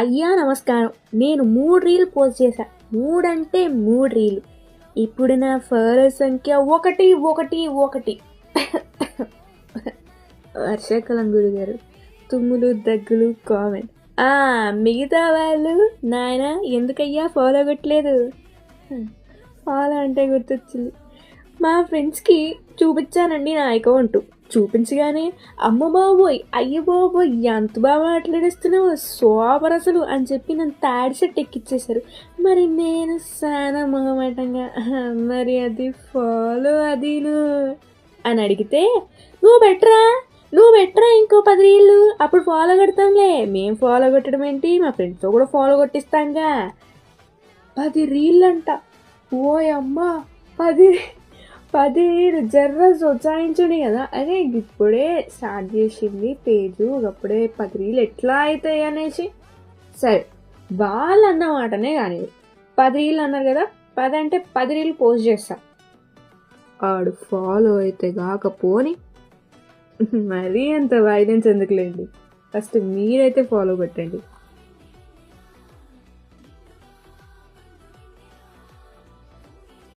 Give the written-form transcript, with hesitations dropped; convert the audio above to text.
అయ్యా నమస్కారం. నేను 3 రీల్ పోస్ట్ చేశా. 3 అంటే 3 రీలు. ఇప్పుడు నా ఫాలోవర్స్ సంఖ్య 111. వర్షాకాలం గురుగారు, తుమ్ములు దగ్గులు కామన్. మిగతా వాళ్ళు నాయన ఎందుకయ్యా ఫాలో కొట్టలేదు? ఫాలో అంటే గుర్తొచ్చింది, మా ఫ్రెండ్స్కి చూపించానండి నా అకౌంట్. చూపించగానే అమ్మ బాబోయ్, అయ్య బాబోయ్, ఎంత బాగా మాట్లాడేస్తున్నావు, సూపర్ అసలు అని చెప్పి నన్ను తాడి సెట్ ఎక్కిచ్చేశారు. మరి నేను చాలా మొహమాటంగా మరి అది ఫాలో అదీను అని అడిగితే, నువ్వు బెటరా ఇంకో 10 రీళ్ళు, అప్పుడు ఫాలో కొడతాంలే. మేము ఫాలో కొట్టడం ఏంటి, మా ఫ్రెండ్స్తో కూడా ఫాలో కొట్టిస్తాంగా. 10 రీళ్ళు అంట. ఓయమ్మా, 10 జర్ర సొచాయించుని కదా. అదే ఇప్పుడే స్టార్ట్ చేసింది పేజు, అప్పుడే 10 రీలు ఎట్లా అవుతాయి అనేసి. సరే, వాళ్ళు అన్నమాటనే కానీ 10 రీలు అన్నారు కదా, 10 అంటే 10 రీలు పోస్ట్ చేస్తా. ఆడు ఫాలో అయితే కాకపోని మరీ అంత వైలెన్స్ ఎందుకులేండి, ఫస్ట్ మీరైతే ఫాలో కొట్టండి.